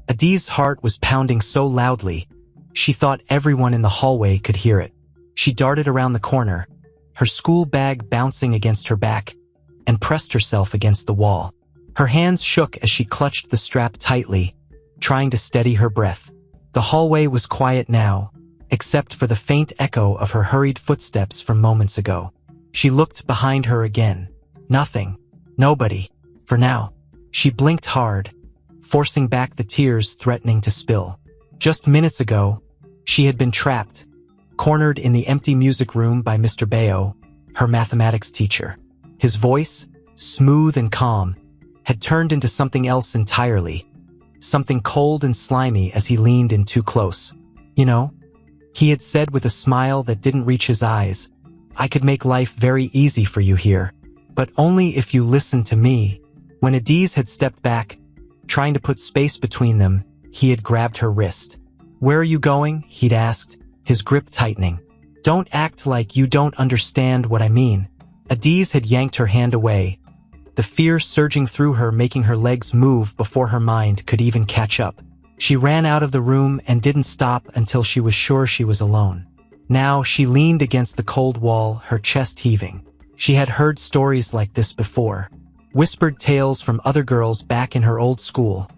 Adi's heart was pounding so loudly, she thought everyone in the hallway could hear it. She darted around the corner, her school bag bouncing against her back, and pressed herself against the wall. Her hands shook as she clutched the strap tightly, trying to steady her breath. The hallway was quiet now, except for the faint echo of her hurried footsteps from moments ago. She looked behind her again. Nothing. Nobody. For now. She blinked hard, forcing back the tears threatening to spill. Just minutes ago, she had been trapped, cornered in the empty music room by Mr. Bayo, her mathematics teacher. His voice, smooth and calm, had turned into something else entirely, something cold and slimy as he leaned in too close. You know, he had said with a smile that didn't reach his eyes, I could make life very easy for you here, but only if you listen to me. When Adiz had stepped back, trying to put space between them, he had grabbed her wrist. Where are you going? He'd asked, his grip tightening. Don't act like you don't understand what I mean. Adiz had yanked her hand away, the fear surging through her, making her legs move before her mind could even catch up. She ran out of the room and didn't stop until she was sure she was alone. Now she leaned against the cold wall, her chest heaving. She had heard stories like this before. Whispered tales from other girls back in her old school.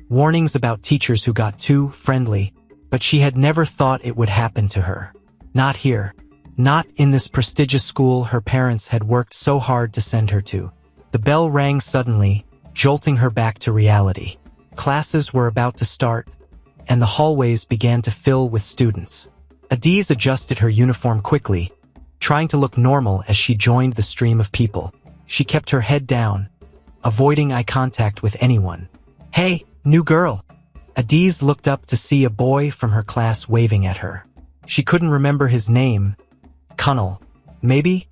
Warnings about teachers who got too friendly, but she had never thought it would happen to her. Not here. Not in this prestigious school her parents had worked so hard to send her to. The bell rang suddenly, jolting her back to reality. Classes were about to start, and the hallways began to fill with students. Adiz adjusted her uniform quickly, trying to look normal as she joined the stream of people. She kept her head down, avoiding eye contact with anyone. Hey, new girl! Adiz looked up to see a boy from her class waving at her. She couldn't remember his name. Kunal, maybe?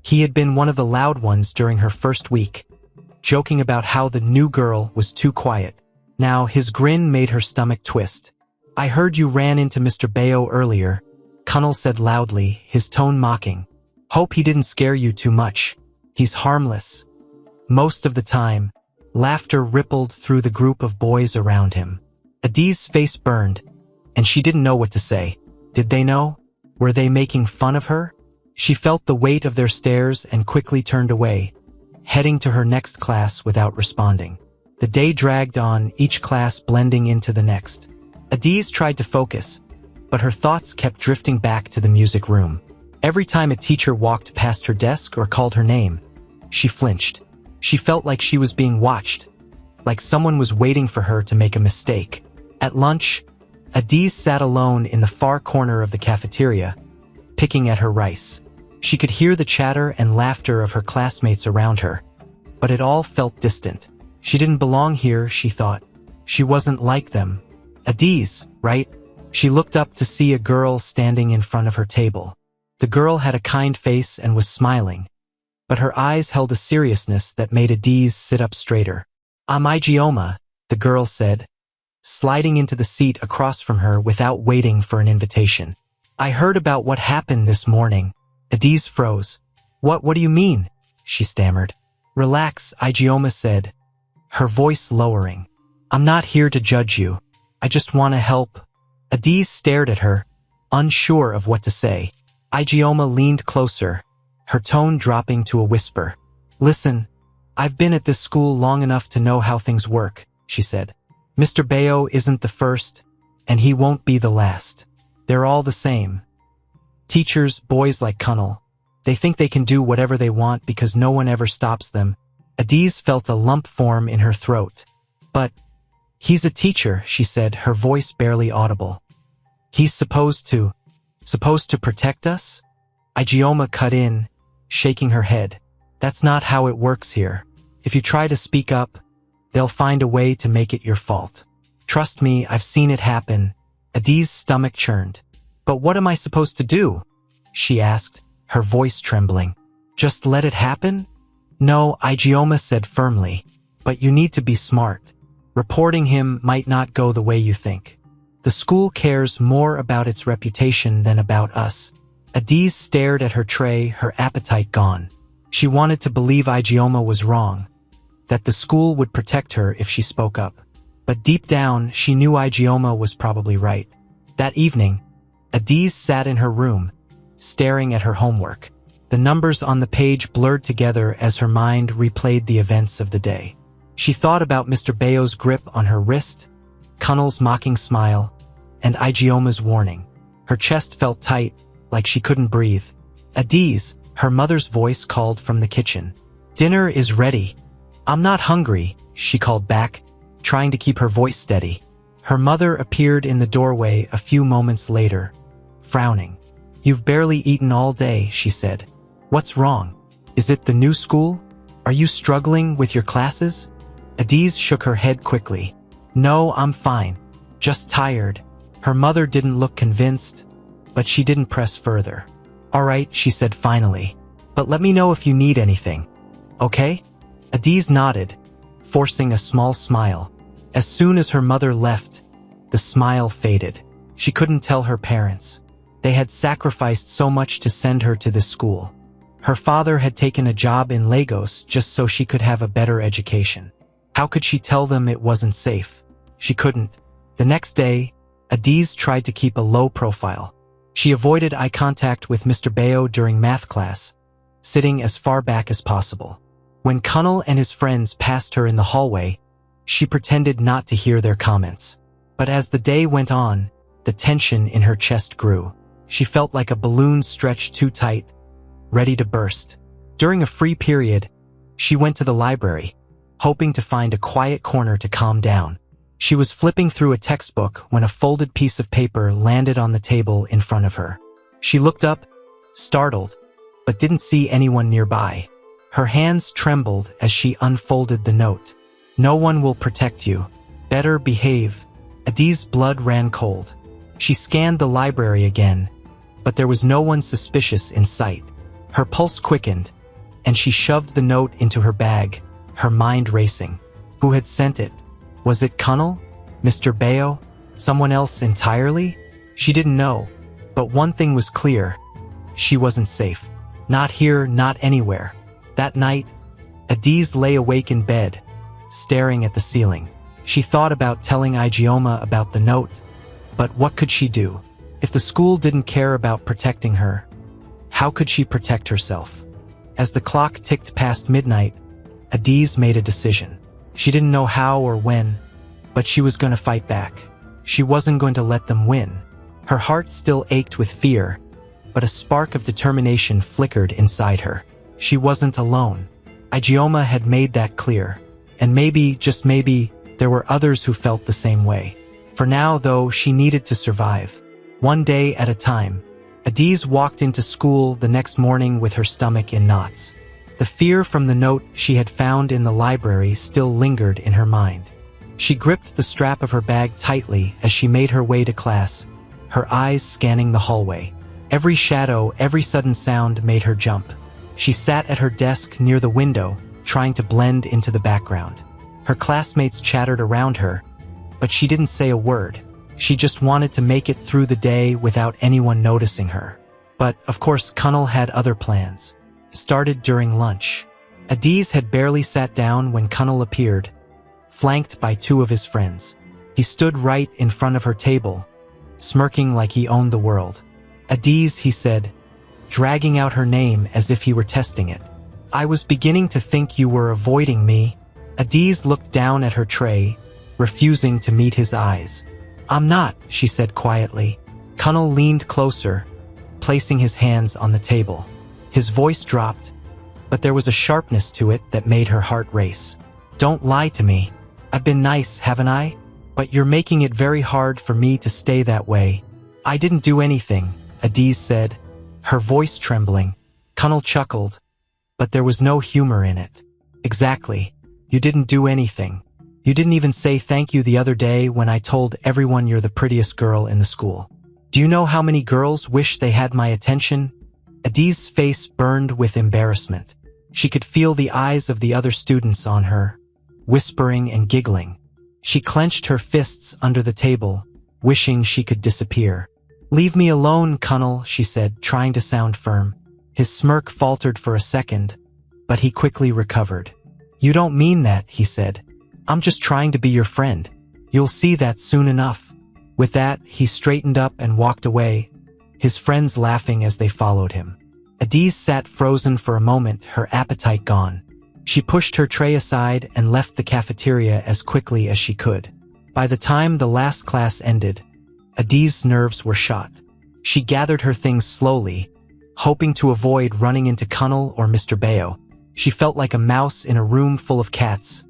He had been one of the loud ones during her first week, joking about how the new girl was too quiet. Now his grin made her stomach twist. I heard you ran into Mr. Bayo earlier, Kunal said loudly, his tone mocking. Hope he didn't scare you too much. He's harmless. Most of the time, laughter rippled through the group of boys around him. Adiz's face burned, and she didn't know what to say. Did they know? Were they making fun of her? She felt the weight of their stares and quickly turned away, heading to her next class without responding. The day dragged on, each class blending into the next. Adiz tried to focus, but her thoughts kept drifting back to the music room. Every time a teacher walked past her desk or called her name, she flinched. She felt like she was being watched, like someone was waiting for her to make a mistake. At lunch, Adiz sat alone in the far corner of the cafeteria, picking at her rice. She could hear the chatter and laughter of her classmates around her, but it all felt distant. She didn't belong here, she thought. She wasn't like them. Adiz, right? She looked up to see a girl standing in front of her table. The girl had a kind face and was smiling, but her eyes held a seriousness that made Adiz sit up straighter. I'm Ijeoma, the girl said, sliding into the seat across from her without waiting for an invitation. I heard about what happened this morning. Adiz froze. What do you mean? She stammered. Relax, Ijeoma said, her voice lowering. I'm not here to judge you. I just want to help. Adiz stared at her, unsure of what to say. Ijeoma leaned closer, her tone dropping to a whisper. Listen, I've been at this school long enough to know how things work, she said. Mr. Bayo isn't the first, and he won't be the last. They're all the same. Teachers, boys like Kunal, they think they can do whatever they want because no one ever stops them. Adiz felt a lump form in her throat. But he's a teacher, she said, her voice barely audible. He's supposed to protect us? Ijeoma cut in, shaking her head. That's not how it works here. If you try to speak up, they'll find a way to make it your fault. Trust me, I've seen it happen. Adiz's stomach churned. But what am I supposed to do? She asked, her voice trembling. Just let it happen? No, Ijeoma said firmly. But you need to be smart. Reporting him might not go the way you think. The school cares more about its reputation than about us. Adiz stared at her tray, her appetite gone. She wanted to believe Ijeoma was wrong, that the school would protect her if she spoke up. But deep down, she knew Ijeoma was probably right. That evening, Adiz sat in her room, staring at her homework. The numbers on the page blurred together as her mind replayed the events of the day. She thought about Mr. Bayo's grip on her wrist, Kunal's mocking smile, and Ijeoma's warning. Her chest felt tight, like she couldn't breathe. Adiz, her mother's voice called from the kitchen. "Dinner is ready." "I'm not hungry," she called back, trying to keep her voice steady. Her mother appeared in the doorway a few moments later, frowning. "You've barely eaten all day," she said. "What's wrong? Is it the new school? Are you struggling with your classes?" Adiz shook her head quickly. "No, I'm fine. Just tired." Her mother didn't look convinced, but she didn't press further. "All right," she said finally, "but let me know if you need anything. Okay?" Adiz nodded, forcing a small smile. As soon as her mother left, the smile faded. She couldn't tell her parents. They had sacrificed so much to send her to this school. Her father had taken a job in Lagos just so she could have a better education. How could she tell them it wasn't safe? She couldn't. The next day, Adiz tried to keep a low profile. She avoided eye contact with Mr. Bayo during math class, sitting as far back as possible. When Kunal and his friends passed her in the hallway, she pretended not to hear their comments. But as the day went on, the tension in her chest grew. She felt like a balloon stretched too tight, ready to burst. During a free period, she went to the library, hoping to find a quiet corner to calm down. She was flipping through a textbook when a folded piece of paper landed on the table in front of her. She looked up, startled, but didn't see anyone nearby. Her hands trembled as she unfolded the note. "No one will protect you. Better behave." Adiz's blood ran cold. She scanned the library again, but there was no one suspicious in sight. Her pulse quickened, and she shoved the note into her bag, her mind racing. Who had sent it? Was it Kunal? Mr. Bayo? Someone else entirely? She didn't know, but one thing was clear. She wasn't safe. Not here, not anywhere. That night, Adiz lay awake in bed, staring at the ceiling. She thought about telling Ijeoma about the note, but what could she do? If the school didn't care about protecting her, how could she protect herself? As the clock ticked past midnight, Adiz made a decision. She didn't know how or when, but she was going to fight back. She wasn't going to let them win. Her heart still ached with fear, but a spark of determination flickered inside her. She wasn't alone. Ijeoma had made that clear, and maybe, just maybe, there were others who felt the same way. For now, though, she needed to survive. One day at a time, Adiz walked into school the next morning with her stomach in knots. The fear from the note she had found in the library still lingered in her mind. She gripped the strap of her bag tightly as she made her way to class, her eyes scanning the hallway. Every shadow, every sudden sound made her jump. She sat at her desk near the window, trying to blend into the background. Her classmates chattered around her, but she didn't say a word. She just wanted to make it through the day without anyone noticing her. But, of course, Kunal had other plans. Started during lunch. Adiz had barely sat down when Kunal appeared, flanked by two of his friends. He stood right in front of her table, smirking like he owned the world. "Adiz," he said, dragging out her name as if he were testing it. "I was beginning to think you were avoiding me." Adiz looked down at her tray, refusing to meet his eyes. "I'm not," she said quietly. Kunal leaned closer, placing his hands on the table. His voice dropped, but there was a sharpness to it that made her heart race. "Don't lie to me. I've been nice, haven't I? But you're making it very hard for me to stay that way." "I didn't do anything," Adiz said, her voice trembling. Kunal chuckled, but there was no humor in it. "Exactly. You didn't do anything. You didn't even say thank you the other day when I told everyone you're the prettiest girl in the school. Do you know how many girls wish they had my attention?" Adiz's face burned with embarrassment. She could feel the eyes of the other students on her, whispering and giggling. She clenched her fists under the table, wishing she could disappear. "Leave me alone, Kunal," she said, trying to sound firm. His smirk faltered for a second, but he quickly recovered. "You don't mean that," he said. "I'm just trying to be your friend." You'll see that soon enough. With that, he straightened up and walked away, his friends laughing as they followed him. Adiz sat frozen for a moment, her appetite gone. She pushed her tray aside and left the cafeteria as quickly as she could. By the time the last class ended, Adiz's nerves were shot. She gathered her things slowly, hoping to avoid running into Kunal or Mr. Bayo. She felt like a mouse in a room full of cats,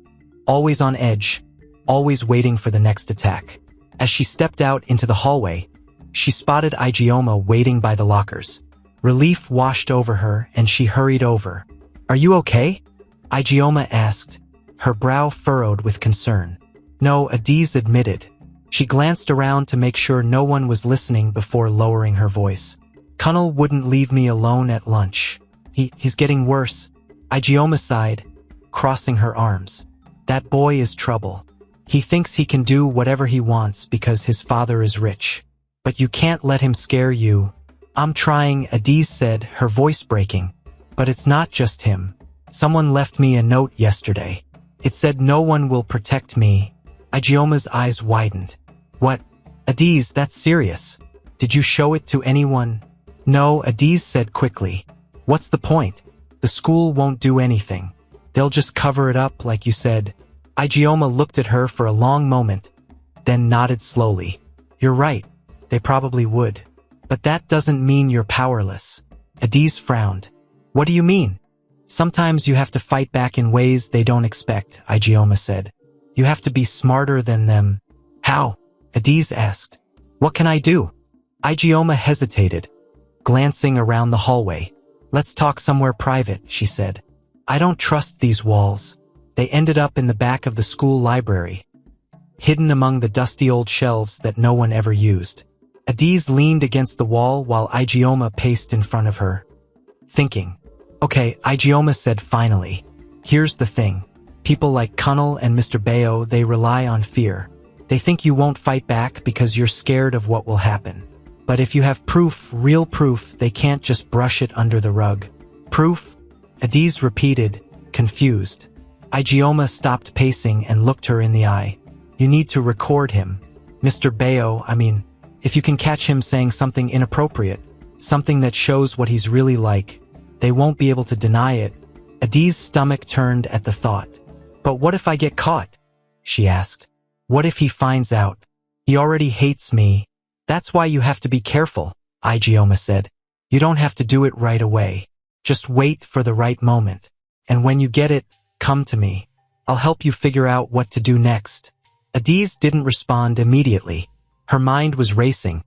always on edge, always waiting for the next attack. As she stepped out into the hallway, she spotted Ijeoma waiting by the lockers. Relief washed over her and she hurried over. "Are you okay?" Ijeoma asked, her brow furrowed with concern. "No," Adiz admitted. She glanced around to make sure no one was listening before lowering her voice. "Kunal wouldn't leave me alone at lunch. He's getting worse." Ijeoma sighed, crossing her arms. "That boy is trouble. He thinks he can do whatever he wants because his father is rich. But you can't let him scare you." "I'm trying," Adiz said, her voice breaking. "But it's not just him. Someone left me a note yesterday. It said no one will protect me." Ijeoma's eyes widened. "What? Adiz, that's serious. Did you show it to anyone?" "No," Adiz said quickly. "What's the point? The school won't do anything. They'll just cover it up like you said." Ijeoma looked at her for a long moment, then nodded slowly. "You're right. They probably would. But that doesn't mean you're powerless." Adiz frowned. "What do you mean?" "Sometimes you have to fight back in ways they don't expect," Ijeoma said. "You have to be smarter than them." "How?" Adiz asked. "What can I do?" Ijeoma hesitated, glancing around the hallway. "Let's talk somewhere private," she said. "I don't trust these walls." They ended up in the back of the school library, hidden among the dusty old shelves that no one ever used. Adiz leaned against the wall while Ijeoma paced in front of her, thinking. "Okay," Ijeoma said finally. "Here's the thing. People like Kunal and Mr. Bayo, they rely on fear. They think you won't fight back because you're scared of what will happen. But if you have proof, real proof, they can't just brush it under the rug." "Proof?" Adiz repeated, confused. Ijeoma stopped pacing and looked her in the eye. "You need to record him. Mr. Bayo, if you can catch him saying something inappropriate, something that shows what he's really like, they won't be able to deny it." Adiz's stomach turned at the thought. "But what if I get caught?" she asked. "What if he finds out? He already hates me." "That's why you have to be careful," Ijeoma said. "You don't have to do it right away. Just wait for the right moment. And when you get it, come to me. I'll help you figure out what to do next." Adiz didn't respond immediately. Her mind was racing,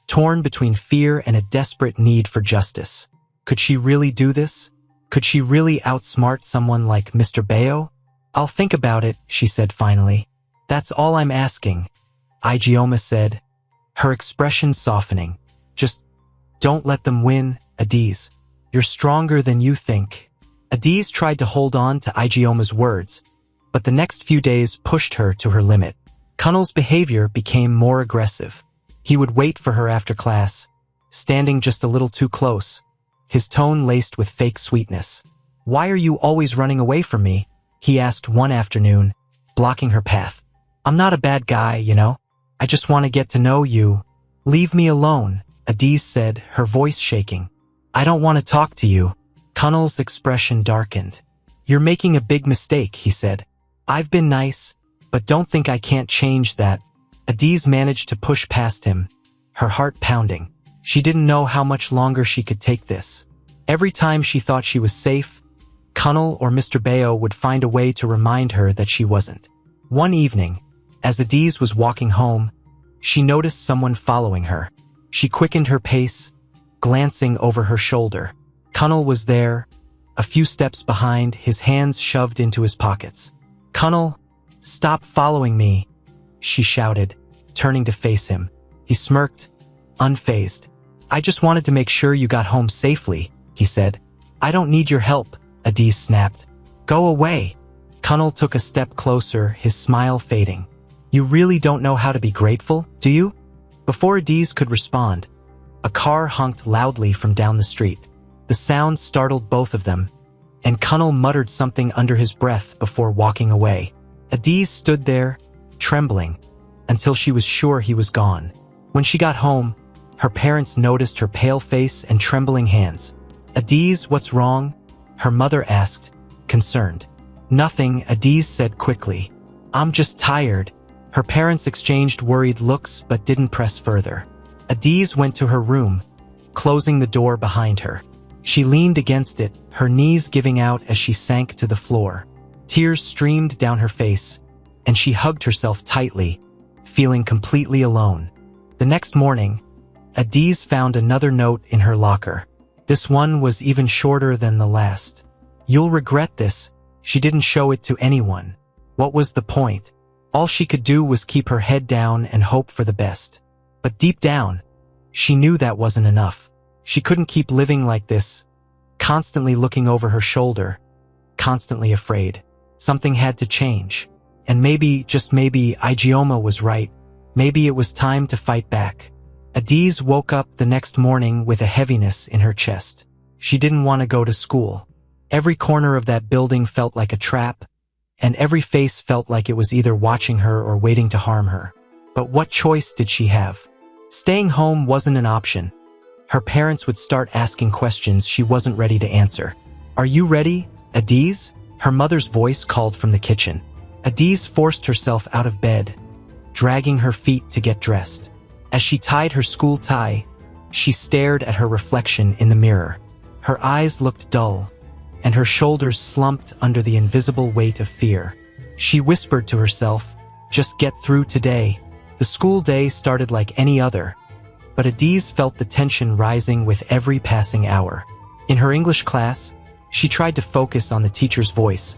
torn between fear and a desperate need for justice. Could she really do this? Could she really outsmart someone like Mr. Bayo? "I'll think about it," she said finally. "That's all I'm asking," Ijeoma said, her expression softening. "Just don't let them win, Adiz. You're stronger than you think." Adiz tried to hold on to Ijeoma's words, but the next few days pushed her to her limit. Kunal's behavior became more aggressive. He would wait for her after class, standing just a little too close, his tone laced with fake sweetness. "Why are you always running away from me?" he asked one afternoon, blocking her path. "I'm not a bad guy, you know. I just want to get to know you." "Leave me alone," Adiz said, her voice shaking. "I don't want to talk to you." Kunal's expression darkened. "You're making a big mistake," he said. "I've been nice, but don't think I can't change that." Adiz managed to push past him, her heart pounding. She didn't know how much longer she could take this. Every time she thought she was safe, Kunal or Mr. Bayo would find a way to remind her that she wasn't. One evening, as Adiz was walking home, she noticed someone following her. She quickened her pace, glancing over her shoulder. Kunal was there, a few steps behind, his hands shoved into his pockets. "Kunal, stop following me," she shouted, turning to face him. He smirked, unfazed. "I just wanted to make sure you got home safely," he said. "I don't need your help," Adiz snapped. "Go away." Kunal took a step closer, his smile fading. "You really don't know how to be grateful, do you?" Before Adiz could respond, a car honked loudly from down the street. The sound startled both of them, and Kunal muttered something under his breath before walking away. Adiz stood there, trembling, until she was sure he was gone. When she got home, her parents noticed her pale face and trembling hands. "Adiz, what's wrong?" her mother asked, concerned. "Nothing," Adiz said quickly. "I'm just tired." Her parents exchanged worried looks but didn't press further. Adiz went to her room, closing the door behind her. She leaned against it, her knees giving out as she sank to the floor. Tears streamed down her face, and she hugged herself tightly, feeling completely alone. The next morning, Adiz found another note in her locker. This one was even shorter than the last. "You'll regret this." She didn't show it to anyone. What was the point? All she could do was keep her head down and hope for the best. But deep down, she knew that wasn't enough. She couldn't keep living like this, constantly looking over her shoulder, constantly afraid. Something had to change. And maybe, just maybe, Ijeoma was right. Maybe it was time to fight back. Adiz woke up the next morning with a heaviness in her chest. She didn't want to go to school. Every corner of that building felt like a trap, and every face felt like it was either watching her or waiting to harm her. But what choice did she have? Staying home wasn't an option. Her parents would start asking questions she wasn't ready to answer. "Are you ready, Adiz?" Her mother's voice called from the kitchen. Adiz forced herself out of bed, dragging her feet to get dressed. As she tied her school tie, she stared at her reflection in the mirror. Her eyes looked dull, and her shoulders slumped under the invisible weight of fear. She whispered to herself, "Just get through today." The school day started like any other, but Adiz felt the tension rising with every passing hour. In her English class, she tried to focus on the teacher's voice,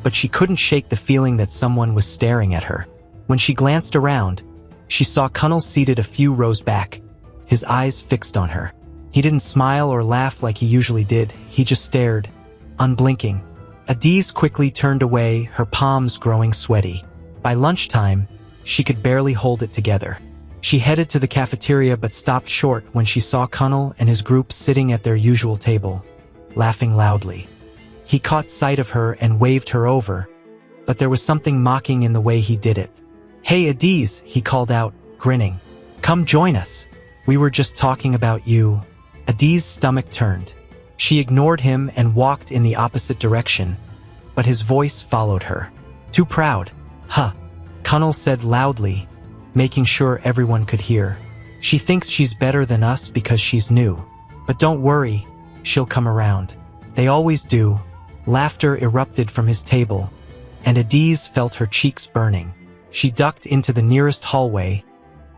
but she couldn't shake the feeling that someone was staring at her. When she glanced around, she saw Kunal seated a few rows back, his eyes fixed on her. He didn't smile or laugh like he usually did, he just stared, unblinking. Adiz quickly turned away, her palms growing sweaty. By lunchtime, she could barely hold it together. She headed to the cafeteria but stopped short when she saw Kunal and his group sitting at their usual table, laughing loudly. He caught sight of her and waved her over, but there was something mocking in the way he did it. "Hey Adiz," he called out, grinning. "Come join us. We were just talking about you." Adiz's stomach turned. She ignored him and walked in the opposite direction, but his voice followed her. "Too proud, huh?" Kunal said loudly, making sure everyone could hear. "She thinks she's better than us because she's new. But don't worry, she'll come around. They always do." Laughter erupted from his table, and Adiz felt her cheeks burning. She ducked into the nearest hallway,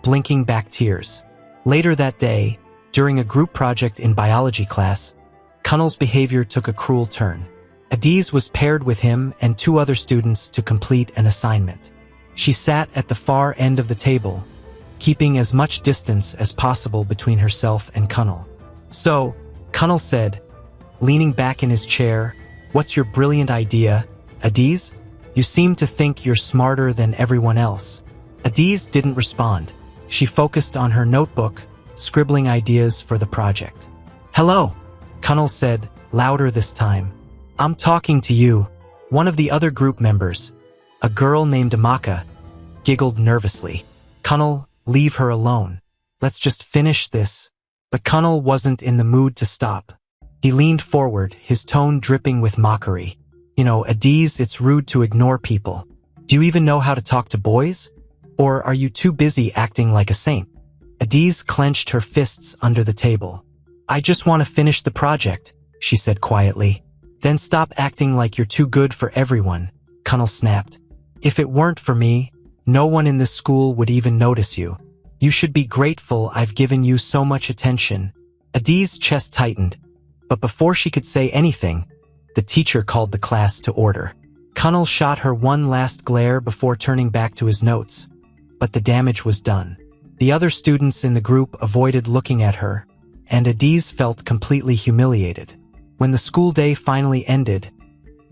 blinking back tears. Later that day, during a group project in biology class, Kunal's behavior took a cruel turn. Adiz was paired with him and two other students to complete an assignment. She sat at the far end of the table, keeping as much distance as possible between herself and Kunal. "So," Kunal said, leaning back in his chair, "what's your brilliant idea, Adiz? You seem to think you're smarter than everyone else." Adiz didn't respond. She focused on her notebook, scribbling ideas for the project. "Hello," Kunal said, louder this time. "I'm talking to you." One of the other group members, a girl named Amaka, giggled nervously. "Kunal, leave her alone. Let's just finish this." But Kunal wasn't in the mood to stop. He leaned forward, his tone dripping with mockery. "You know, Adiz, it's rude to ignore people. Do you even know how to talk to boys? Or are you too busy acting like a saint?" Adiz clenched her fists under the table. "I just want to finish the project," she said quietly. "Then stop acting like you're too good for everyone," Kunal snapped. "If it weren't for me, no one in this school would even notice you. You should be grateful I've given you so much attention." Adiz's chest tightened, but before she could say anything, the teacher called the class to order. Kunal shot her one last glare before turning back to his notes, but the damage was done. The other students in the group avoided looking at her, and Adiz felt completely humiliated. When the school day finally ended,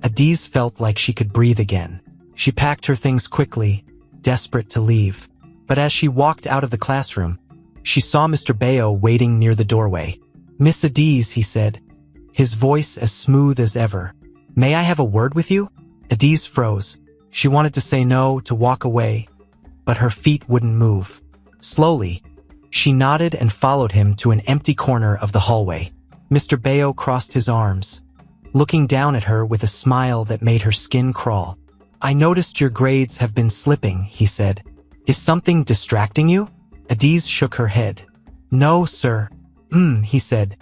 Adiz felt like she could breathe again. She packed her things quickly, desperate to leave. But as she walked out of the classroom, she saw Mr. Bayo waiting near the doorway. "Miss Adiz," he said, his voice as smooth as ever. "May I have a word with you?" Adiz froze. She wanted to say no, to walk away, but her feet wouldn't move. Slowly, she nodded and followed him to an empty corner of the hallway. Mr. Bayo crossed his arms, looking down at her with a smile that made her skin crawl. "I noticed your grades have been slipping," he said. "Is something distracting you?" Adiz shook her head. "No, sir." He said,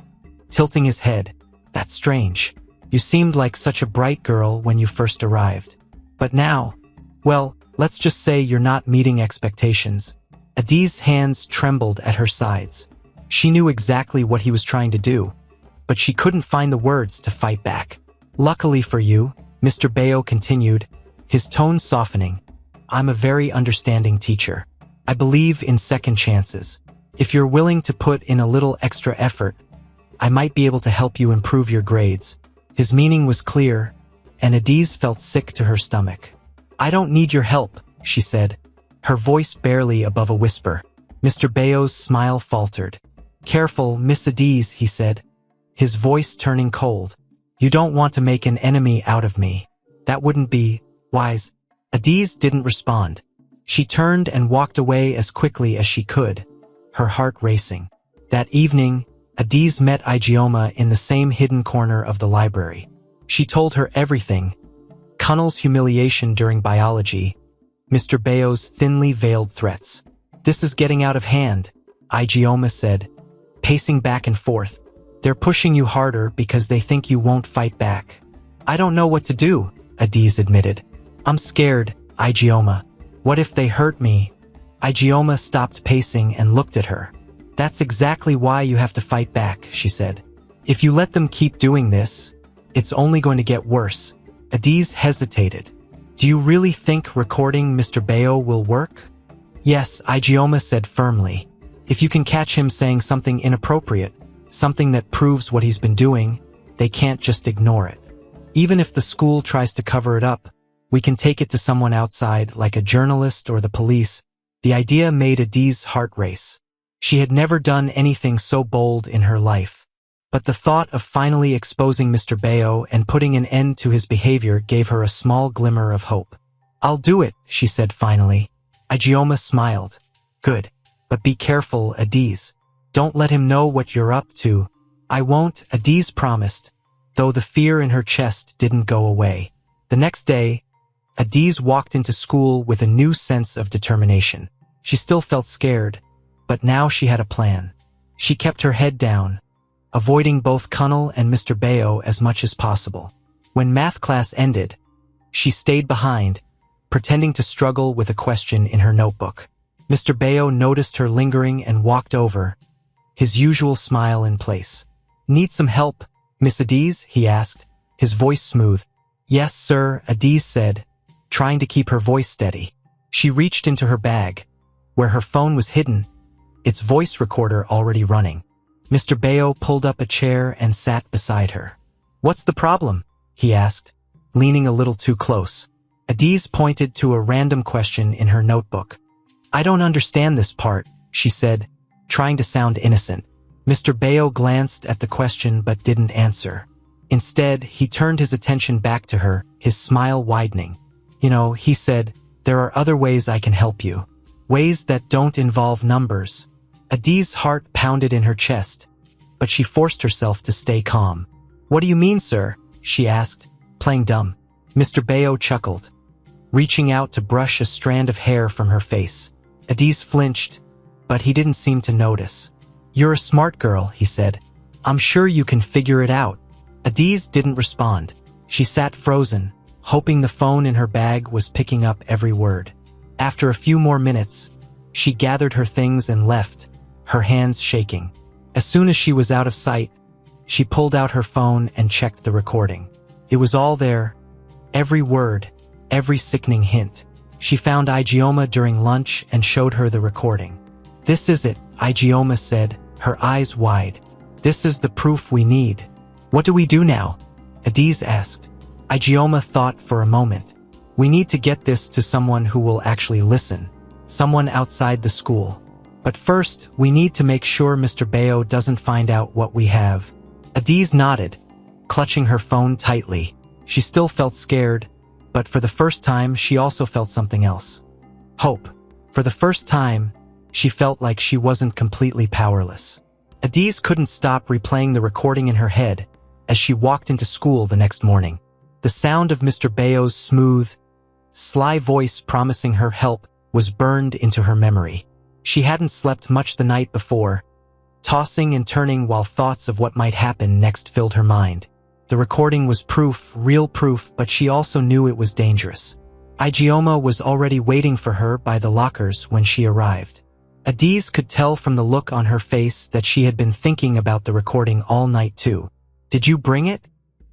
tilting his head. "That's strange. You seemed like such a bright girl when you first arrived. But now, well, let's just say you're not meeting expectations." Adiz's hands trembled at her sides. She knew exactly what he was trying to do, but she couldn't find the words to fight back. "Luckily for you," Mr. Bayo continued, his tone softening, "I'm a very understanding teacher. I believe in second chances. If you're willing to put in a little extra effort, I might be able to help you improve your grades." His meaning was clear, and Adiz felt sick to her stomach. "I don't need your help," she said, her voice barely above a whisper. Mr. Bayo's smile faltered. "Careful, Miss Adiz," he said, his voice turning cold. "You don't want to make an enemy out of me. That wouldn't be wise." Adiz didn't respond. She turned and walked away as quickly as she could, her heart racing. That evening, Adiz met Ijeoma in the same hidden corner of the library. She told her everything: Kunnal's humiliation during biology, Mr. Bayo's thinly veiled threats. "This is getting out of hand," Ijeoma said, pacing back and forth. "They're pushing you harder because they think you won't fight back." "I don't know what to do," Adiz admitted. "I'm scared, Ijeoma. What if they hurt me?" Ijeoma stopped pacing and looked at her. "That's exactly why you have to fight back," she said. "If you let them keep doing this, it's only going to get worse." Adiz hesitated. "Do you really think recording Mr. Bayo will work?" "Yes," Ijeoma said firmly. "If you can catch him saying something inappropriate, something that proves what he's been doing, they can't just ignore it. Even if the school tries to cover it up, we can take it to someone outside, like a journalist or the police." The idea made Adiz's heart race. She had never done anything so bold in her life. But the thought of finally exposing Mr. Bayo and putting an end to his behavior gave her a small glimmer of hope. "I'll do it," she said finally. Ijeoma smiled. "Good. But be careful, Adiz. Don't let him know what you're up to." "I won't," Adiz promised, though the fear in her chest didn't go away. The next day, Adiz walked into school with a new sense of determination. She still felt scared, but now she had a plan. She kept her head down, avoiding both Kunnal and Mr. Bayo as much as possible. When math class ended, she stayed behind, pretending to struggle with a question in her notebook. Mr. Bayo noticed her lingering and walked over, his usual smile in place. "Need some help, Miss Adiz?" he asked, his voice smooth. "Yes, sir," Adiz said, trying to keep her voice steady. She reached into her bag, where her phone was hidden, its voice recorder already running. Mr. Bayo pulled up a chair and sat beside her. "What's the problem?" he asked, leaning a little too close. Adiz pointed to a random question in her notebook. "I don't understand this part," she said, trying to sound innocent. Mr. Bayo glanced at the question but didn't answer. Instead, he turned his attention back to her, his smile widening. "You know," he said, "there are other ways I can help you. Ways that don't involve numbers." Adiz's heart pounded in her chest, but she forced herself to stay calm. "What do you mean, sir?" she asked, playing dumb. Mr. Bayo chuckled, reaching out to brush a strand of hair from her face. Adiz flinched, but he didn't seem to notice. "You're a smart girl," he said. "I'm sure you can figure it out." Adiz didn't respond. She sat frozen, hoping the phone in her bag was picking up every word. After a few more minutes, she gathered her things and left, her hands shaking. As soon as she was out of sight, she pulled out her phone and checked the recording. It was all there, every word, every sickening hint. She found Ijeoma during lunch and showed her the recording. "This is it," Ijeoma said, her eyes wide. "This is the proof we need." "What do we do now?" Adiz asked. Ijeoma thought for a moment. "We need to get this to someone who will actually listen, someone outside the school. But first, we need to make sure Mr. Bayo doesn't find out what we have." Adiz nodded, clutching her phone tightly. She still felt scared, but for the first time she also felt something else. Hope. For the first time, she felt like she wasn't completely powerless. Adiz couldn't stop replaying the recording in her head as she walked into school the next morning. The sound of Mr. Bayo's smooth, sly voice promising her help was burned into her memory. She hadn't slept much the night before, tossing and turning while thoughts of what might happen next filled her mind. The recording was proof, real proof, but she also knew it was dangerous. Ijeoma was already waiting for her by the lockers when she arrived. Adiz could tell from the look on her face that she had been thinking about the recording all night too. "Did you bring it?"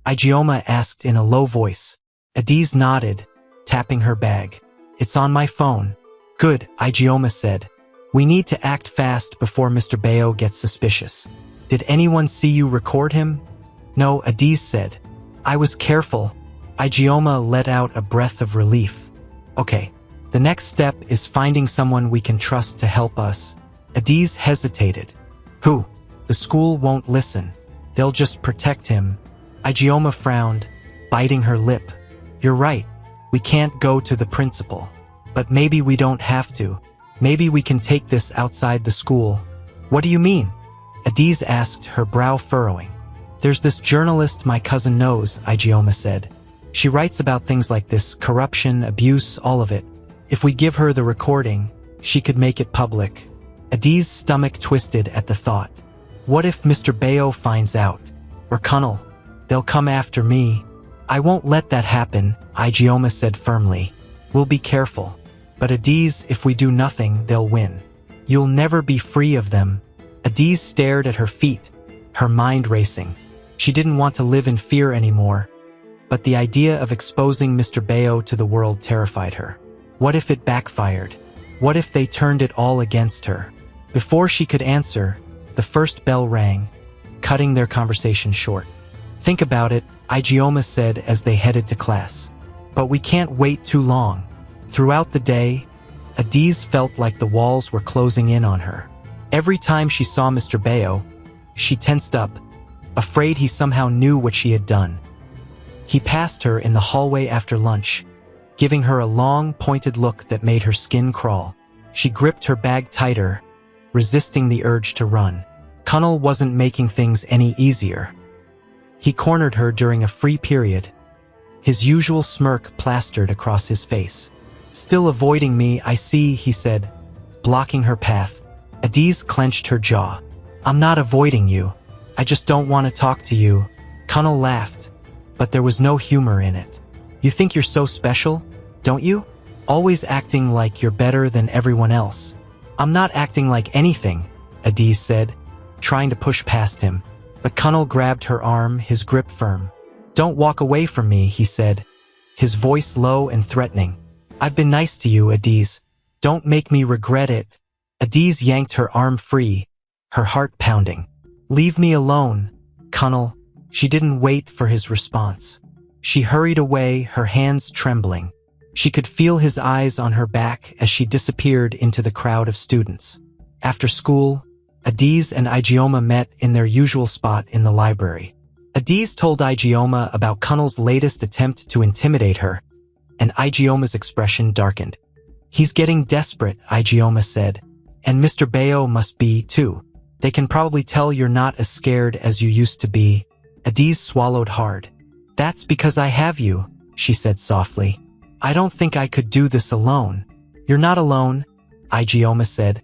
Ijeoma asked in a low voice. Adiz nodded, tapping her bag. "It's on my phone." "Good," Ijeoma said. "We need to act fast before Mr. Bayo gets suspicious." "Did anyone see you record him?" "No," Adiz said. "I was careful." Ijeoma let out a breath of relief. "Okay. The next step is finding someone we can trust to help us." Adiz hesitated. "Who?" "The school won't listen. They'll just protect him." Ijeoma frowned, biting her lip. "You're right. We can't go to the principal. But maybe we don't have to. Maybe we can take this outside the school." "What do you mean?" Adiz asked, her brow furrowing. "There's this journalist my cousin knows," Ijeoma said. "She writes about things like this, corruption, abuse, all of it. If we give her the recording, she could make it public." Adiz's stomach twisted at the thought. "What if Mr. Bayo finds out? Or Kunal? They'll come after me." "I won't let that happen," Ijeoma said firmly. "We'll be careful. But Adiz, if we do nothing, they'll win. You'll never be free of them." Adiz stared at her feet, her mind racing. She didn't want to live in fear anymore, but the idea of exposing Mr. Bayo to the world terrified her. What if it backfired? What if they turned it all against her? Before she could answer, the first bell rang, cutting their conversation short. "Think about it," Ijeoma said as they headed to class. "But we can't wait too long." Throughout the day, Adiz felt like the walls were closing in on her. Every time she saw Mr. Bayo, she tensed up, afraid he somehow knew what she had done. He passed her in the hallway after lunch, giving her a long, pointed look that made her skin crawl. She gripped her bag tighter, resisting the urge to run. Kunal wasn't making things any easier. He cornered her during a free period, his usual smirk plastered across his face. "Still avoiding me, I see," he said, blocking her path. Adiz clenched her jaw. "I'm not avoiding you. I just don't want to talk to you." Kunal laughed, but there was no humor in it. "You think you're so special, don't you? Always acting like you're better than everyone else." "I'm not acting like anything," Adiz said, trying to push past him. But Kunal grabbed her arm, his grip firm. "Don't walk away from me," he said, his voice low and threatening. "I've been nice to you, Adiz. Don't make me regret it." Adiz yanked her arm free, her heart pounding. "Leave me alone, Kunal." She didn't wait for his response. She hurried away, her hands trembling. She could feel his eyes on her back as she disappeared into the crowd of students. After school, Adiz and Ijeoma met in their usual spot in the library. Adiz told Ijeoma about Kunal's latest attempt to intimidate her, and Ijeoma's expression darkened. "He's getting desperate," Ijeoma said, "and Mr. Bayo must be too. They can probably tell you're not as scared as you used to be." Adiz swallowed hard. "That's because I have you," she said softly. "I don't think I could do this alone." "You're not alone," Ijeoma said,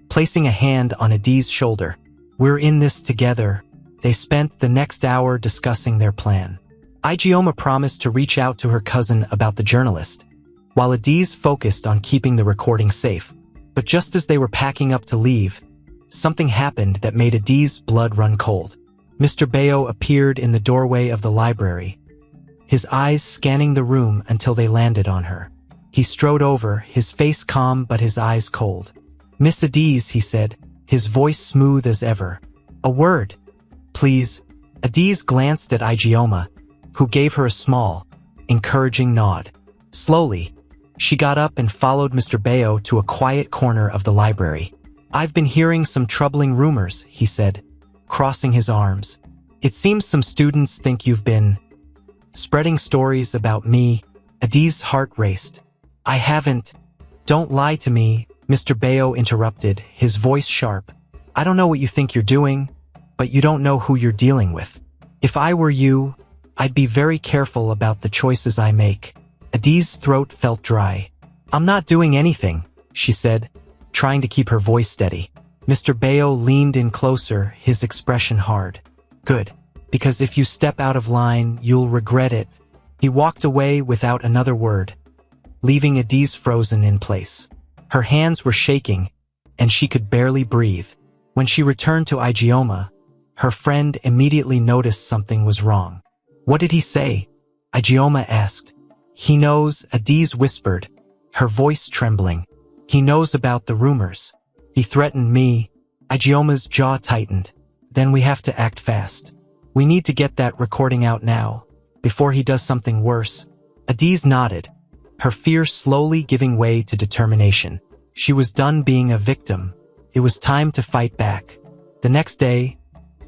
placing a hand on Adiz's shoulder. "We're in this together." They spent the next hour discussing their plan. Ijeoma promised to reach out to her cousin about the journalist, while Adiz focused on keeping the recording safe. But just as they were packing up to leave, something happened that made Adiz's blood run cold. Mr. Bayo appeared in the doorway of the library, his eyes scanning the room until they landed on her. He strode over, his face calm but his eyes cold. "Miss Adiz," he said, his voice smooth as ever. "A word, please." Adiz glanced at Ijeoma, who gave her a small, encouraging nod. Slowly, she got up and followed Mr. Bayo to a quiet corner of the library. "I've been hearing some troubling rumors," he said, crossing his arms. "It seems some students think you've been spreading stories about me." Adiz's heart raced. "I haven't. Don't lie to me," Mr. Bayo interrupted, his voice sharp. I don't know what you think you're doing, but you don't know who you're dealing with. If I were you, I'd be very careful about the choices I make. Adi's throat felt dry. I'm not doing anything, she said, trying to keep her voice steady. Mr. Bayo leaned in closer, his expression hard. Good, because if you step out of line, you'll regret it. He walked away without another word, leaving Adi's frozen in place. Her hands were shaking, and she could barely breathe. When she returned to Ijeoma, her friend immediately noticed something was wrong. What did he say? Ijeoma asked. He knows, Adi's whispered, her voice trembling. He knows about the rumors. He threatened me. Ijeoma's jaw tightened. Then we have to act fast. We need to get that recording out now, before he does something worse. Adi's nodded, her fear slowly giving way to determination. She was done being a victim. It was time to fight back. The next day,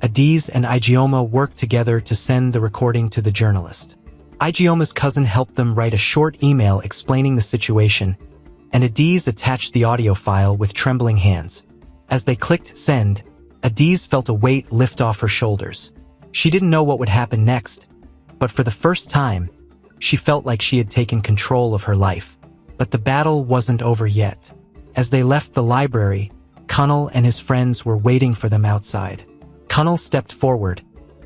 Adi's and Ijeoma worked together to send the recording to the journalist. Ijeoma's cousin helped them write a short email explaining the situation, and Adi's attached the audio file with trembling hands. As they clicked send, Adi's felt a weight lift off her shoulders. She didn't know what would happen next, but for the first time, she felt like she had taken control of her life. But the battle wasn't over yet. As they left the library, Kunal and his friends were waiting for them outside. Kunal stepped forward,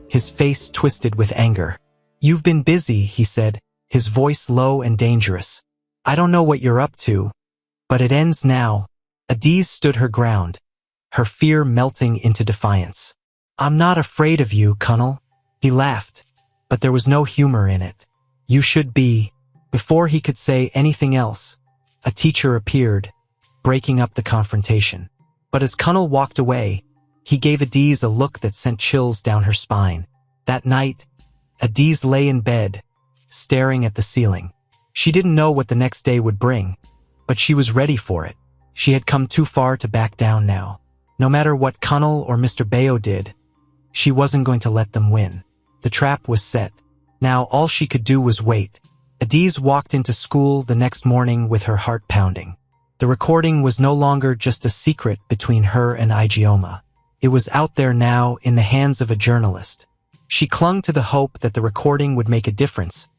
his face twisted with anger. You've been busy, he said, his voice low and dangerous. I don't know what you're up to, but it ends now. Adi's stood her ground, her fear melting into defiance. I'm not afraid of you, Kunal. He laughed, but there was no humor in it. You should be. Before he could say anything else, a teacher appeared, breaking up the confrontation. But as Kunal walked away, he gave Adi's a look that sent chills down her spine. That night, Adi's lay in bed, staring at the ceiling. She didn't know what the next day would bring, but she was ready for it. She had come too far to back down now. No matter what Kunal or Mr. Bayo did, she wasn't going to let them win. The trap was set. Now all she could do was wait. Adi's walked into school the next morning with her heart pounding. The recording was no longer just a secret between her and Ijeoma. It was out there now in the hands of a journalist. She clung to the hope that the recording would make a difference,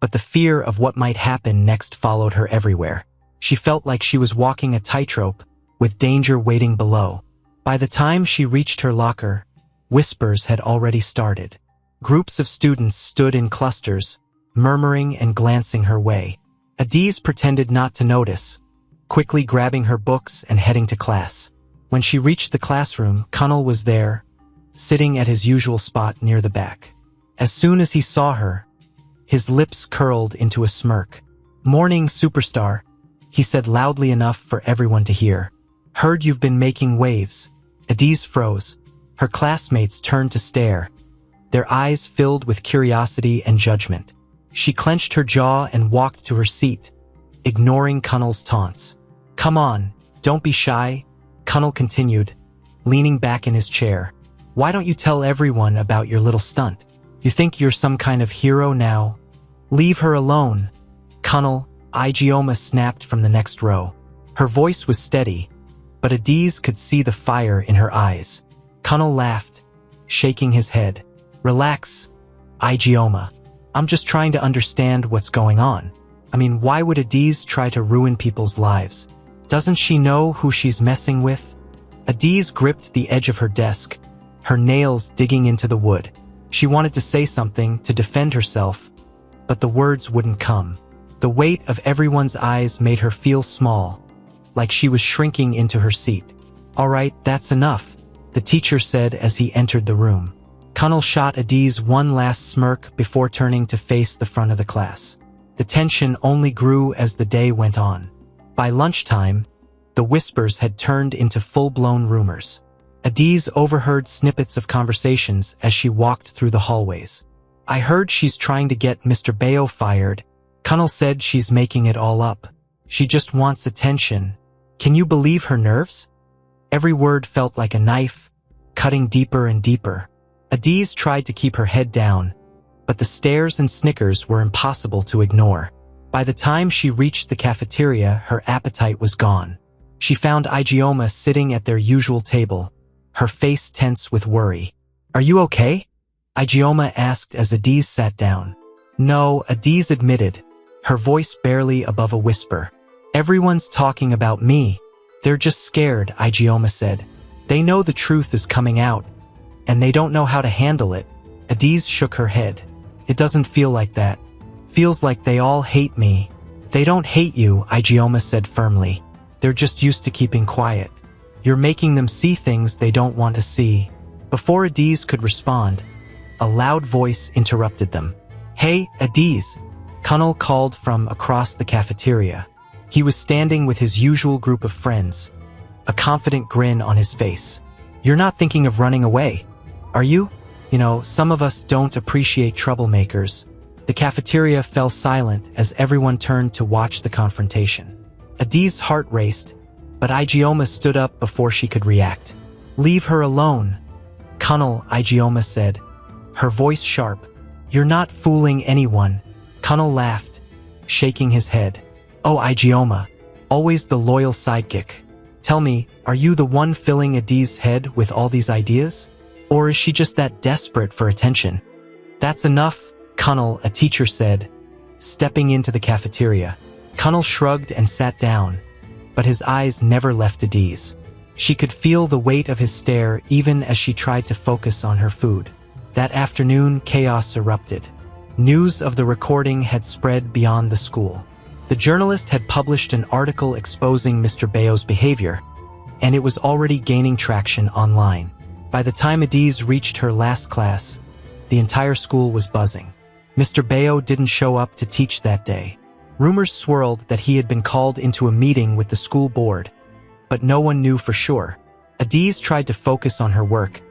but the fear of what might happen next followed her everywhere. She felt like she was walking a tightrope, with danger waiting below. By the time she reached her locker, whispers had already started. Groups of students stood in clusters, murmuring and glancing her way. Adi's pretended not to notice, quickly grabbing her books and heading to class. When she reached the classroom, Kunal was there, sitting at his usual spot near the back. As soon as he saw her, his lips curled into a smirk. Morning, superstar, he said loudly enough for everyone to hear. Heard you've been making waves. Adi's froze. Her classmates turned to stare, their eyes filled with curiosity and judgment. She clenched her jaw and walked to her seat, ignoring Kunal's taunts. Come on, don't be shy, Kunal continued, leaning back in his chair. Why don't you tell everyone about your little stunt? You think you're some kind of hero now? Leave her alone. Kunal, Ijeoma snapped from the next row. Her voice was steady, but Adi's could see the fire in her eyes. Kunal laughed, shaking his head. Relax, Ijeoma. I'm just trying to understand what's going on. I mean, why would Adi's try to ruin people's lives? Doesn't she know who she's messing with? Adi's gripped the edge of her desk, her nails digging into the wood. She wanted to say something to defend herself, but the words wouldn't come. The weight of everyone's eyes made her feel small, like she was shrinking into her seat. All right, that's enough, the teacher said as he entered the room. Kunal shot Adi's one last smirk before turning to face the front of the class. The tension only grew as the day went on. By lunchtime, the whispers had turned into full-blown rumors. Adi's overheard snippets of conversations as she walked through the hallways. I heard she's trying to get Mr. Bayo fired. Kunal said she's making it all up. She just wants attention. Can you believe her nerves? Every word felt like a knife, cutting deeper and deeper. Adi's tried to keep her head down, but the stares and snickers were impossible to ignore. By the time she reached the cafeteria, her appetite was gone. She found Ijeoma sitting at their usual table, her face tense with worry. "Are you okay?" Ijeoma asked as Adiz sat down. "No," Adiz admitted, her voice barely above a whisper. "Everyone's talking about me. They're just scared," Ijeoma said. "They know the truth is coming out, and they don't know how to handle it." Adiz shook her head. "It doesn't feel like that. Feels like they all hate me." "They don't hate you," Ijeoma said firmly. "They're just used to keeping quiet. You're making them see things they don't want to see." Before Adiz could respond, a loud voice interrupted them. "Hey, Adiz," Kunal called from across the cafeteria. He was standing with his usual group of friends, a confident grin on his face. "You're not thinking of running away, are you? You know, some of us don't appreciate troublemakers." The cafeteria fell silent as everyone turned to watch the confrontation. Adiz's heart raced, but Ijeoma stood up before she could react. "Leave her alone." "Kunal," Ijeoma said, her voice sharp. "You're not fooling anyone." Kunal laughed, shaking his head. "Oh, Ijeoma, always the loyal sidekick. Tell me, are you the one filling Adiz's head with all these ideas? Or is she just that desperate for attention?" "That's enough," Kunal, a teacher, said, stepping into the cafeteria. Kunal shrugged and sat down, but his eyes never left Adiz. She could feel the weight of his stare even as she tried to focus on her food. That afternoon, chaos erupted. News of the recording had spread beyond the school. The journalist had published an article exposing Mr. Bayo's behavior, and it was already gaining traction online. By the time Adiz reached her last class, the entire school was buzzing. Mr. Bayo didn't show up to teach that day. Rumors swirled that he had been called into a meeting with the school board, but no one knew for sure. Adiz tried to focus on her work,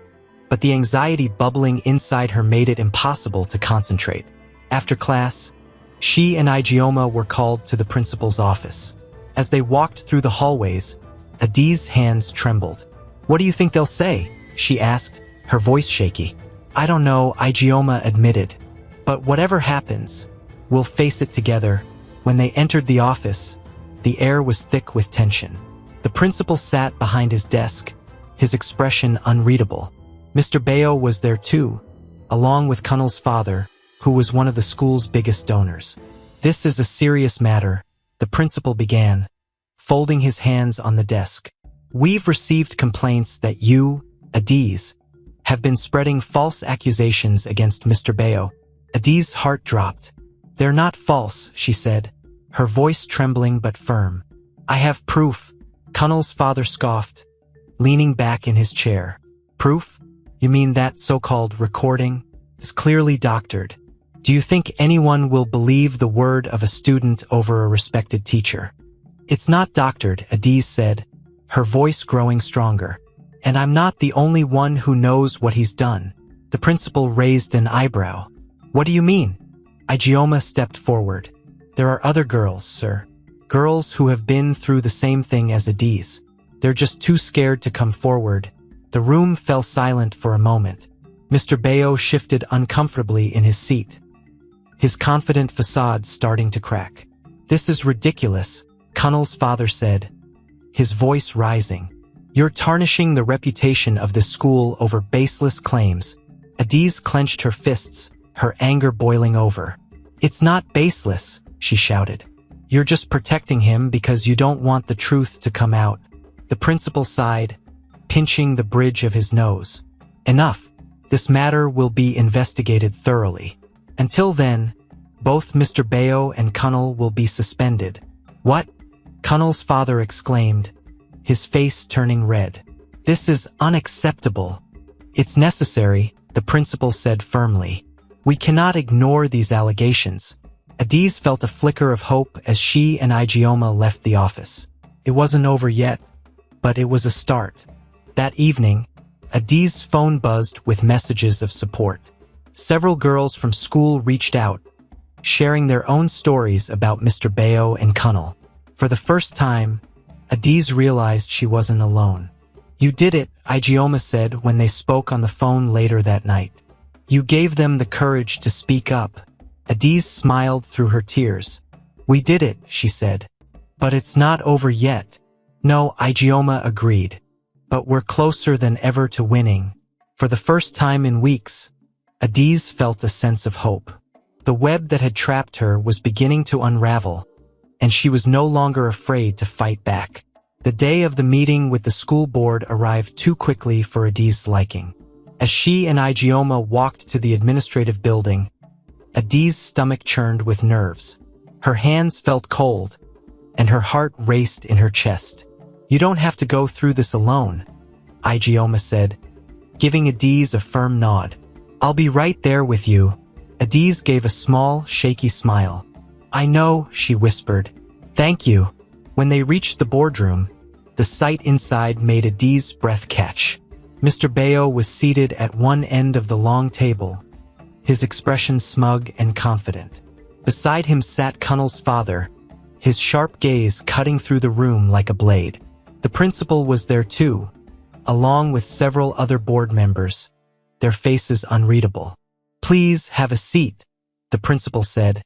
but the anxiety bubbling inside her made it impossible to concentrate. After class, she and Ijeoma were called to the principal's office. As they walked through the hallways, Adiz's hands trembled. "What do you think they'll say?" she asked, her voice shaky. "I don't know," Ijeoma admitted. "But whatever happens, we'll face it together." When they entered the office, the air was thick with tension. The principal sat behind his desk, his expression unreadable. Mr. Bayo was there too, along with Kunal's father, who was one of the school's biggest donors. "This is a serious matter," the principal began, folding his hands on the desk. "We've received complaints that you, Adiz, have been spreading false accusations against Mr. Bayo." Adiz's heart dropped. "They're not false," she said, her voice trembling but firm. "I have proof," Kunal's father scoffed, leaning back in his chair. "Proof? You mean that so-called recording? It's clearly doctored. Do you think anyone will believe the word of a student over a respected teacher?" "It's not doctored," Adiz said, her voice growing stronger. "And I'm not the only one who knows what he's done." The principal raised an eyebrow. "What do you mean?" Ijeoma stepped forward. "There are other girls, sir. Girls who have been through the same thing as Adiz. They're just too scared to come forward." The room fell silent for a moment. Mr. Bayo shifted uncomfortably in his seat, his confident facade starting to crack. "This is ridiculous," Kunal's father said, his voice rising. "You're tarnishing the reputation of this school over baseless claims." Adiz clenched her fists, her anger boiling over. "It's not baseless," she shouted. "You're just protecting him because you don't want the truth to come out." The principal sighed, pinching the bridge of his nose. "Enough. This matter will be investigated thoroughly. Until then, both Mr. Bayo and Kunal will be suspended." "What?" Kunal's father exclaimed, his face turning red. "This is unacceptable." "It's necessary," the principal said firmly. "We cannot ignore these allegations." Adiz felt a flicker of hope as she and Ijeoma left the office. It wasn't over yet, but it was a start. That evening, Adiz's phone buzzed with messages of support. Several girls from school reached out, sharing their own stories about Mr. Bayo and Kunal. For the first time, Adiz realized she wasn't alone. "You did it," Ijeoma said when they spoke on the phone later that night. "You gave them the courage to speak up." Adiz smiled through her tears. "We did it," she said. "But it's not over yet." No, Ijeoma agreed. But we're closer than ever to winning. For the first time in weeks, Adiz felt a sense of hope. The web that had trapped her was beginning to unravel, and she was no longer afraid to fight back. The day of the meeting with the school board arrived too quickly for Adiz's liking. As she and Ijeoma walked to the administrative building, Adiz's stomach churned with nerves. Her hands felt cold, and her heart raced in her chest. You don't have to go through this alone, Ijeoma said, giving Adiz a firm nod. I'll be right there with you. Adiz gave a small, shaky smile. I know, she whispered. Thank you. When they reached the boardroom, the sight inside made Adiz's breath catch. Mr. Bayo was seated at one end of the long table, his expression smug and confident. Beside him sat Kunnal's father, his sharp gaze cutting through the room like a blade. The principal was there too, along with several other board members, their faces unreadable. Please have a seat, the principal said,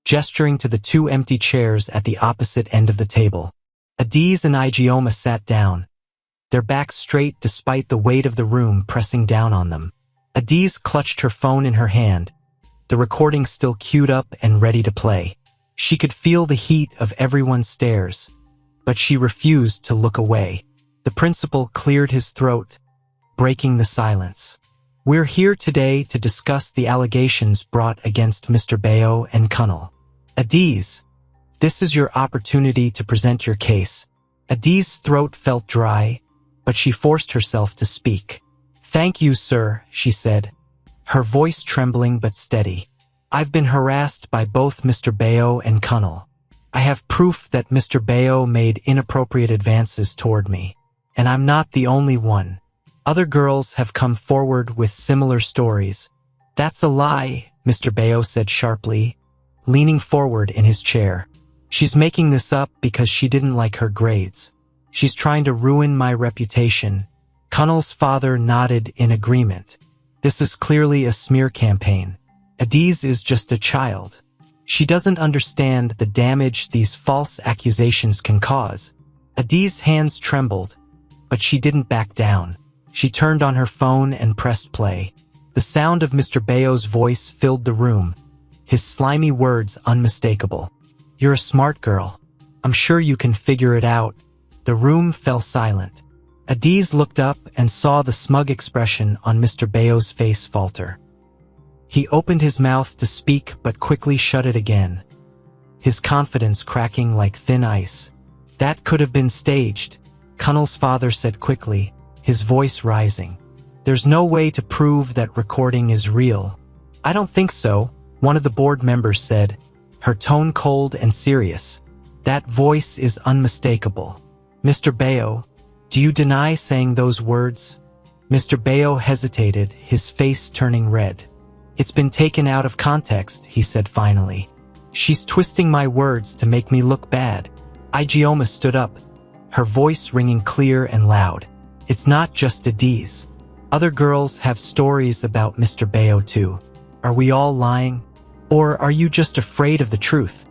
gesturing to the two empty chairs at the opposite end of the table. Adiz and Ijeoma sat down, their backs straight despite the weight of the room pressing down on them. Adiz clutched her phone in her hand, the recording still queued up and ready to play. She could feel the heat of everyone's stares, but she refused to look away. The principal cleared his throat, breaking the silence. We're here today to discuss the allegations brought against Mr. Bayo and Kunnal. Adiz, this is your opportunity to present your case. Adiz's throat felt dry, but she forced herself to speak. Thank you, sir, she said, her voice trembling but steady. I've been harassed by both Mr. Bayo and Kunnal. I have proof that Mr. Bayo made inappropriate advances toward me, and I'm not the only one. Other girls have come forward with similar stories. That's a lie, Mr. Bayo said sharply, leaning forward in his chair. She's making this up because she didn't like her grades. She's trying to ruin my reputation. Kunnal's father nodded in agreement. This is clearly a smear campaign. Adiz is just a child. She doesn't understand the damage these false accusations can cause. Adiz's hands trembled, but she didn't back down. She turned on her phone and pressed play. The sound of Mr. Bayo's voice filled the room, his slimy words unmistakable. You're a smart girl. I'm sure you can figure it out. The room fell silent. Adiz looked up and saw the smug expression on Mr. Bayo's face falter. He opened his mouth to speak but quickly shut it again, his confidence cracking like thin ice. That could have been staged, Kunnal's father said quickly, his voice rising. There's no way to prove that recording is real. I don't think so, one of the board members said, her tone cold and serious. That voice is unmistakable. Mr. Bayo, do you deny saying those words? Mr. Bayo hesitated, his face turning red. It's been taken out of context, he said finally. She's twisting my words to make me look bad. Ijeoma stood up, her voice ringing clear and loud. It's not just Adiz. Other girls have stories about Mr. Bayo too. Are we all lying? Or are you just afraid of the truth?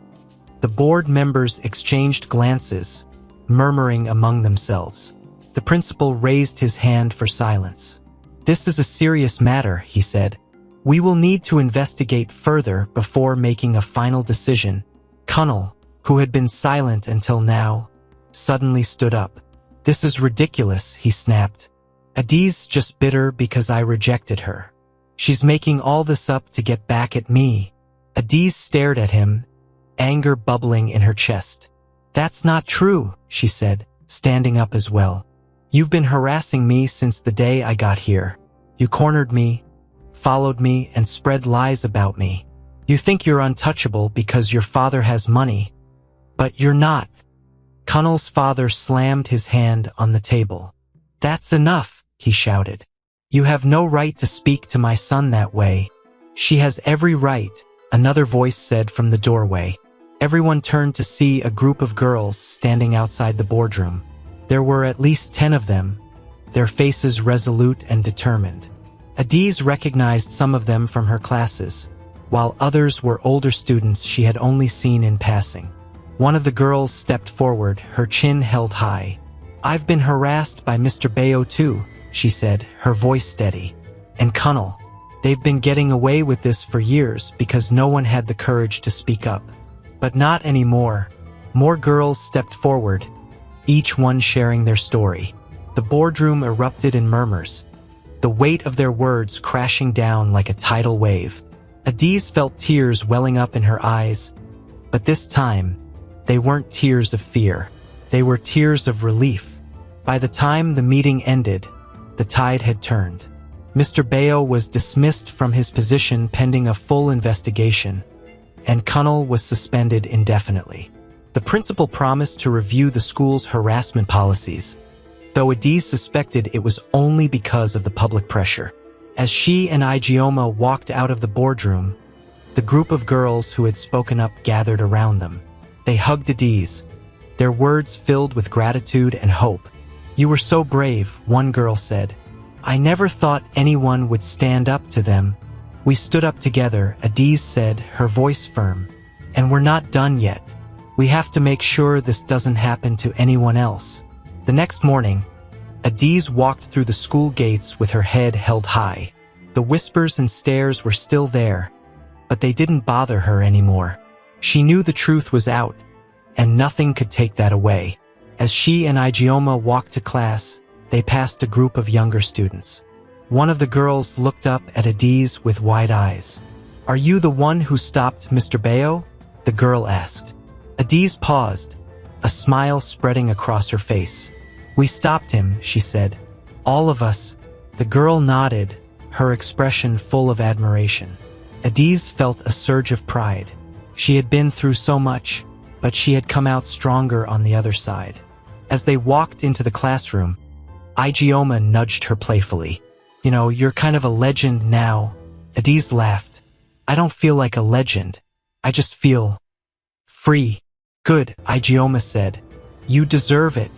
The board members exchanged glances, murmuring among themselves. The principal raised his hand for silence. This is a serious matter, he said. We will need to investigate further before making a final decision. Kunnal, who had been silent until now, suddenly stood up. This is ridiculous, he snapped. Adiz's just bitter because I rejected her. She's making all this up to get back at me. Adiz stared at him, anger bubbling in her chest. That's not true, she said, standing up as well. You've been harassing me since the day I got here. You cornered me, followed me, and spread lies about me. You think you're untouchable because your father has money, but you're not. Kunnal's father slammed his hand on the table. That's enough, he shouted. You have no right to speak to my son that way. She has every right, another voice said from the doorway. Everyone turned to see a group of girls standing outside the boardroom. There were at least 10 of them, their faces resolute and determined. Adiz recognized some of them from her classes, while others were older students she had only seen in passing. One of the girls stepped forward, her chin held high. "I've been harassed by Mr. Bayo too," she said, her voice steady. "And Cunnel. They've been getting away with this for years because no one had the courage to speak up. But not anymore." More girls stepped forward, each one sharing their story. The boardroom erupted in murmurs, the weight of their words crashing down like a tidal wave. Adiz felt tears welling up in her eyes, but this time, they weren't tears of fear. They were tears of relief. By the time the meeting ended, the tide had turned. Mr. Bayo was dismissed from his position pending a full investigation, and Cunnel was suspended indefinitely. The principal promised to review the school's harassment policies, though Adiz suspected it was only because of the public pressure. As she and Ijeoma walked out of the boardroom, the group of girls who had spoken up gathered around them. They hugged Adiz, their words filled with gratitude and hope. "You were so brave," one girl said. "I never thought anyone would stand up to them." "We stood up together," Adiz said, her voice firm. "And we're not done yet. We have to make sure this doesn't happen to anyone else." The next morning, Adiz walked through the school gates with her head held high. The whispers and stares were still there, but they didn't bother her anymore. She knew the truth was out, and nothing could take that away. As she and Ijeoma walked to class, they passed a group of younger students. One of the girls looked up at Adiz with wide eyes. "Are you the one who stopped Mr. Bayo?" the girl asked. Adiz paused, a smile spreading across her face. "We stopped him," she said. "All of us." The girl nodded, her expression full of admiration. Adiz felt a surge of pride. She had been through so much, but she had come out stronger on the other side. As they walked into the classroom, Ijeoma nudged her playfully. "You know, you're kind of a legend now." Adiz laughed. "I don't feel like a legend. I just feel free." "Good," Ijeoma said. "You deserve it."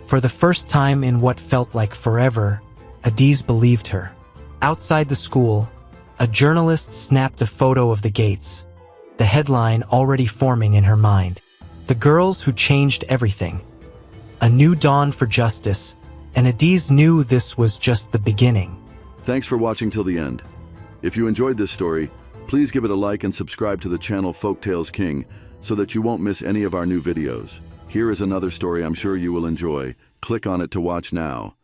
For the first time in what felt like forever, Adiz believed her. Outside the school, a journalist snapped a photo of the gates, the headline already forming in her mind. "The girls who changed everything. A new dawn for justice," and Adiz knew this was just the beginning. Thanks for watching till the end. If you enjoyed this story, please give it a like and subscribe to the channel Folktales King so that you won't miss any of our new videos. Here is another story I'm sure you will enjoy. Click on it to watch now.